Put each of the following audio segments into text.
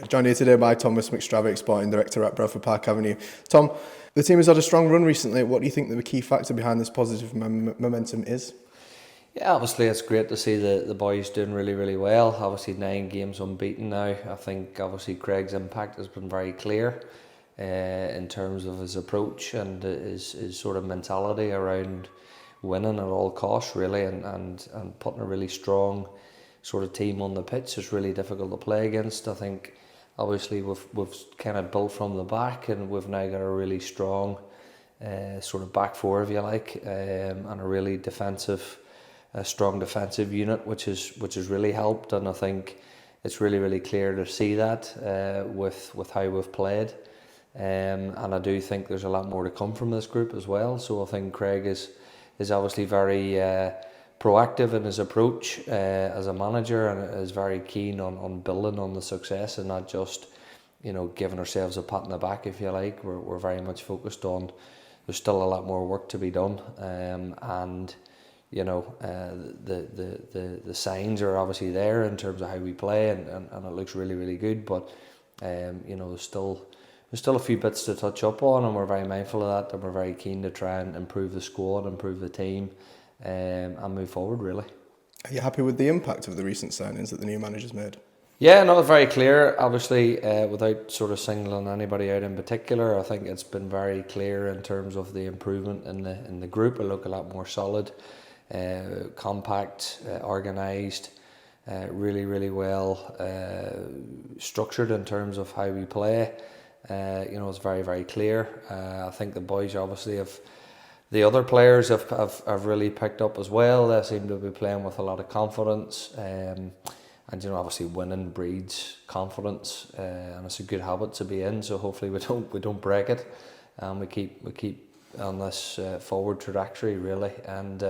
Joined here today by Thomas Mcstravick, Sporting Director at Bradford Park Avenue. Tom, the team has had a strong run recently. What do you think the key factor behind this positive momentum is? Yeah, obviously it's great to see the boys doing really, really well. Obviously 9 games unbeaten now. I think obviously Craig's impact has been very clear in terms of his approach and his sort of mentality around winning at all costs really, and putting a really strong sort of team on the pitch is really difficult to play against. I think obviously we've kind of built from the back, and we've now got a really strong sort of back four, if you like, and a really strong defensive unit, which has really helped. And I think it's really clear to see that with how we've played, and I do think there's a lot more to come from this group as well. So I think Craig is obviously very proactive in his approach as a manager, and is very keen on building on the success and not just giving ourselves a pat on the back, if you like. We're very much focused on there's still a lot more work to be done, and the signs are obviously there in terms of how we play, and it looks really good, but there's still a few bits to touch up on, and we're very mindful of that, and we're very keen to try and improve the squad, improve the team, and move forward really. Are you happy with the impact of the recent signings that the new manager's made? Yeah, no, it's very clear. Obviously, without sort of singling anybody out in particular, I think it's been very clear in terms of the improvement in the group. It look a lot more solid, compact, organised, really well structured in terms of how we play. It's very clear. I think the boys obviously the other players have really picked up as well. They seem to be playing with a lot of confidence, and obviously winning breeds confidence, and it's a good habit to be in. So hopefully we don't break it, and we keep on this forward trajectory really, and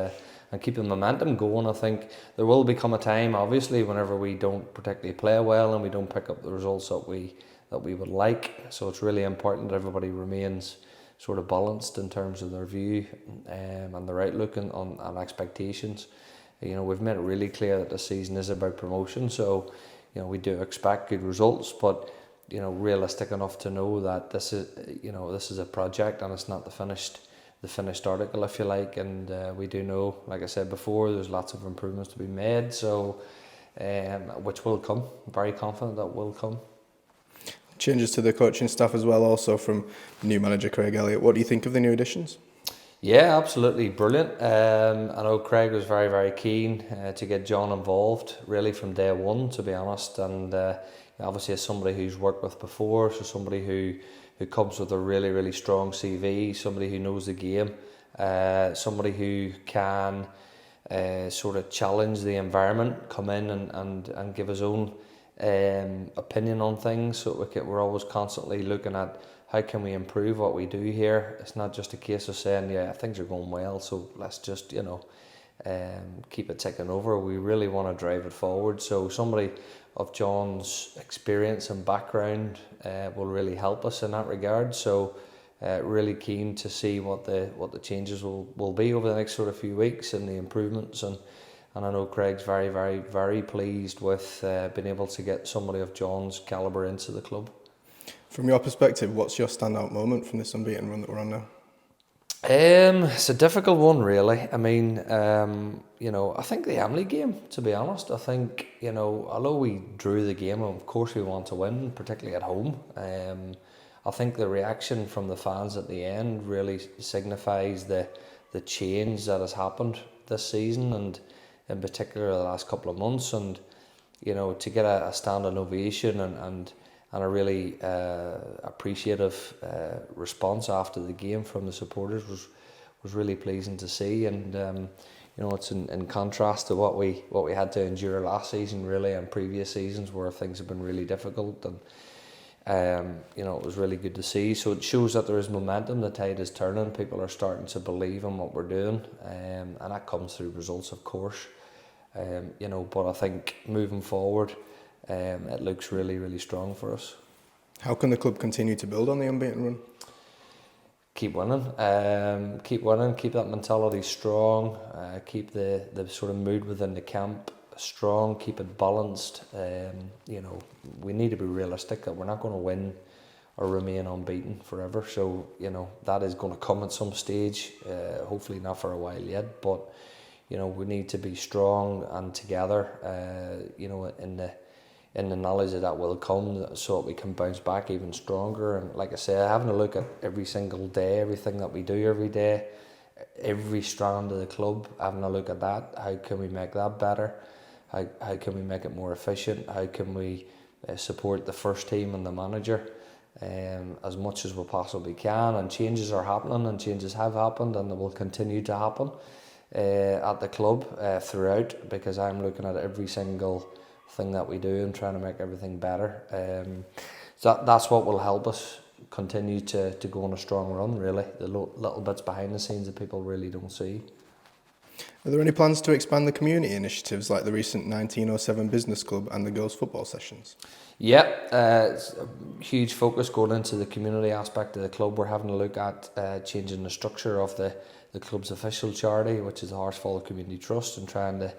keep the momentum going. I think there will become a time, obviously, whenever we don't particularly play well and we don't pick up the results that we would like. So it's really important that everybody remains sort of balanced in terms of their view and their outlook on expectations. We've made it really clear that the season is about promotion, so we do expect good results, but realistic enough to know that this is a project, and it's not the finished article, if you like. And we do know, like I said before, there's lots of improvements to be made, so which will come. I'm very confident that will come. Changes to the coaching staff as well, also from new manager Craig Elliott. What do you think of the new additions? Yeah, absolutely brilliant. I know Craig was very keen to get John involved really from day one, to be honest, and obviously as somebody who's worked with before, so somebody who comes with a really strong CV, somebody who knows the game, somebody who can sort of challenge the environment, come in and give his own opinion on things. So we're always constantly looking at how can we improve what we do here. It's not just a case of saying, yeah, things are going well, so let's just keep it ticking over. We really want to drive it forward. So somebody of John's experience and background will really help us in that regard. So really keen to see what the changes will be over the next sort of few weeks, and the improvements, and I know Craig's very pleased with being able to get somebody of John's calibre into the club. From your perspective, what's your standout moment from this unbeaten run that we're on now? It's a difficult one, really. I mean, I think the Emily game, to be honest. I think, although we drew the game, and of course we want to win, particularly at home, I think the reaction from the fans at the end really signifies the change that has happened this season, and in particular the last couple of months. And to get a standing ovation and a really appreciative response after the game from the supporters was really pleasing to see. And it's in contrast to what we had to endure last season, really, and previous seasons where things have been really difficult. And it was really good to see. So it shows that there is momentum, the tide is turning, people are starting to believe in what we're doing, and that comes through results, of course. But I think moving forward, it looks really strong for us. How can the club continue to build on the unbeaten run? Keep winning, keep that mentality strong, keep the sort of mood within the camp strong, keep it balanced. We need to be realistic that we're not going to win or remain unbeaten forever. So, that is going to come at some stage, hopefully not for a while yet, but, we need to be strong and together, in the knowledge that will come, so that we can bounce back even stronger. And like I say, having a look at every single day, everything that we do every day, every strand of the club, having a look at that. How can we make that better? How can we make it more efficient? How can we support the first team and the manager as much as we possibly can? And changes are happening, and changes have happened, and they will continue to happen at the club throughout, because I'm looking at every single thing that we do and trying to make everything better. So that's what will help us continue to go on a strong run, really. The little bits behind the scenes that people really don't see. Are there any plans to expand the community initiatives like the recent 1907 Business Club and the girls' football sessions? Yeah, it's a huge focus going into the community aspect of the club. We're having a look at changing the structure of the club's official charity, which is the Horsfall Community Trust, and trying to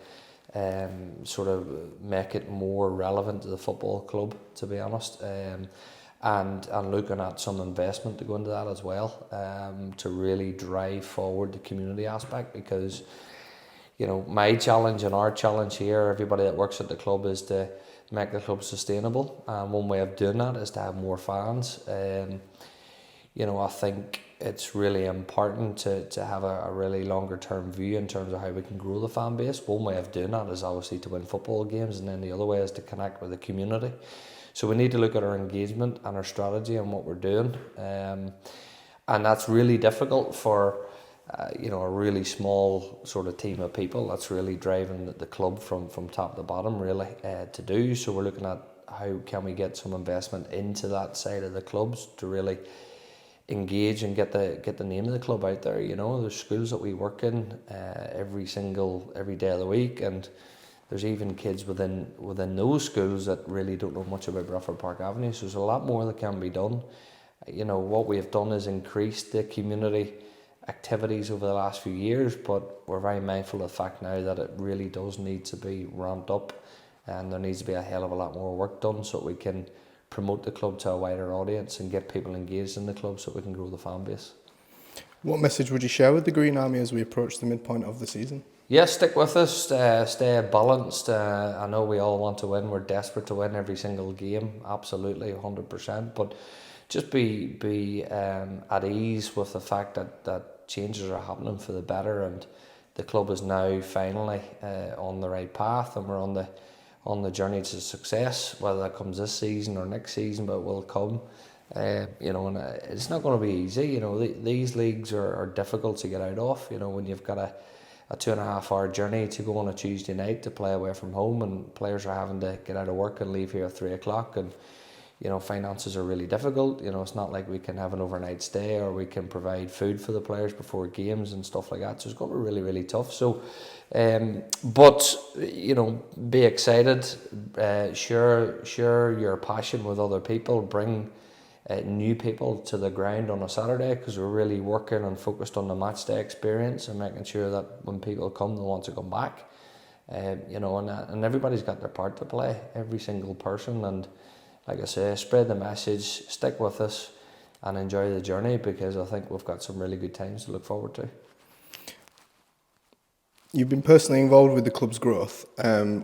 sort of make it more relevant to the football club, to be honest, and looking at some investment to go into that as well, to really drive forward the community aspect, because my challenge and our challenge here, everybody that works at the club, is to make the club sustainable, and one way of doing that is to have more fans. I think it's really important to have a really longer term view in terms of how we can grow the fan base. One way of doing that is obviously to win football games, and then the other way is to connect with the community. So we need to look at our engagement and our strategy and what we're doing, and that's really difficult for a really small sort of team of people that's really driving the club from top to bottom, really, to do. So we're looking at how can we get some investment into that side of the clubs to really engage and get the name of the club out there. There's schools that we work in every day of the week, and there's even kids within those schools that really don't know much about Bradford Park Avenue. So there's a lot more that can be done. What we have done is increased the community activities over the last few years, but we're very mindful of the fact now that it really does need to be ramped up, and there needs to be a hell of a lot more work done so we can promote the club to a wider audience and get people engaged in the club so we can grow the fan base. What message would you share with the Green Army as we approach the midpoint of the season? Yes, stick with us, stay balanced. I know we all want to win, we're desperate to win every single game, absolutely, 100%, but just be at ease with the fact that changes are happening for the better, and the club is now finally on the right path, and we're on the journey to success, whether that comes this season or next season, but it will come. And it's not going to be easy. These leagues are difficult to get out of. When you've got a 2.5 hour journey to go on a Tuesday night to play away from home, and players are having to get out of work and leave here at 3 o'clock, and finances are really difficult. It's not like we can have an overnight stay or we can provide food for the players before games and stuff like that. So it's going to be really, really tough. So, but be excited. Share your passion with other people. Bring new people to the ground on a Saturday, because we're really working and focused on the match day experience and making sure that when people come, they want to come back. And everybody's got their part to play. Every single person. And like I say, spread the message, stick with us, and enjoy the journey, because I think we've got some really good times to look forward to. You've been personally involved with the club's growth.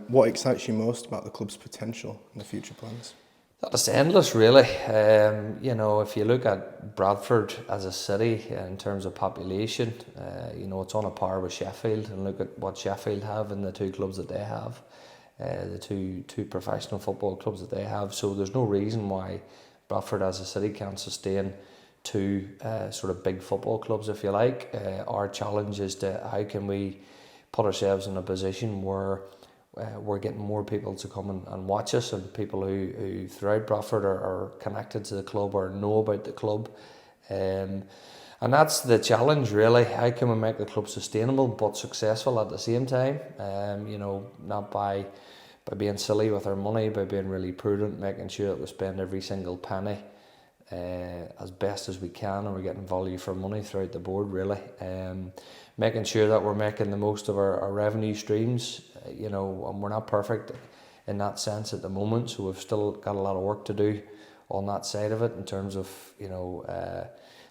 What excites you most about the club's potential and the future plans? That's endless, really. If you look at Bradford as a city in terms of population, it's on a par with Sheffield, and look at what Sheffield have and the two clubs that they have. The two professional football clubs that they have. So there's no reason why Bradford as a city can't sustain two sort of big football clubs, if you like. Our challenge is to how can we put ourselves in a position where we're getting more people to come and watch us, and people who throughout Bradford are connected to the club or know about the club. And that's the challenge, really. How can we make the club sustainable but successful at the same time? Not by being silly with our money, by being really prudent, making sure that we spend every single penny as best as we can, and we're getting value for money throughout the board, really. Making sure that we're making the most of our revenue streams, and we're not perfect in that sense at the moment, so we've still got a lot of work to do on that side of it in terms of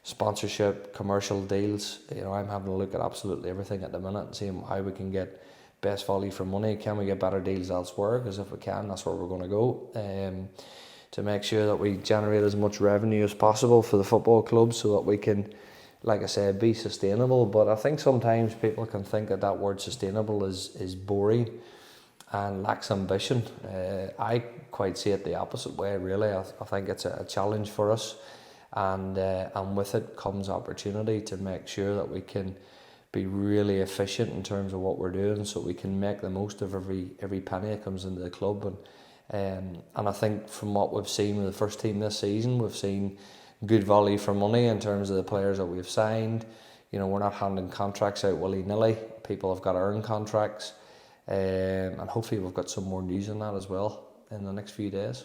sponsorship, commercial deals. I'm having a look at absolutely everything at the minute and seeing how we can get best value for money. Can we get better deals elsewhere? Because if we can, that's where we're going to go. To make sure that we generate as much revenue as possible for the football club, so that we can, like I said, be sustainable. But I think sometimes people can think that word sustainable is boring and lacks ambition. I quite see it the opposite way, really. I think it's a challenge for us, and with it comes opportunity to make sure that we can be really efficient in terms of what we're doing, so we can make the most of every penny that comes into the club. And I think from what we've seen with the first team this season, we've seen good value for money in terms of the players that we've signed. We're not handing contracts out willy-nilly. People have got to earn contracts. And hopefully we've got some more news on that as well in the next few days.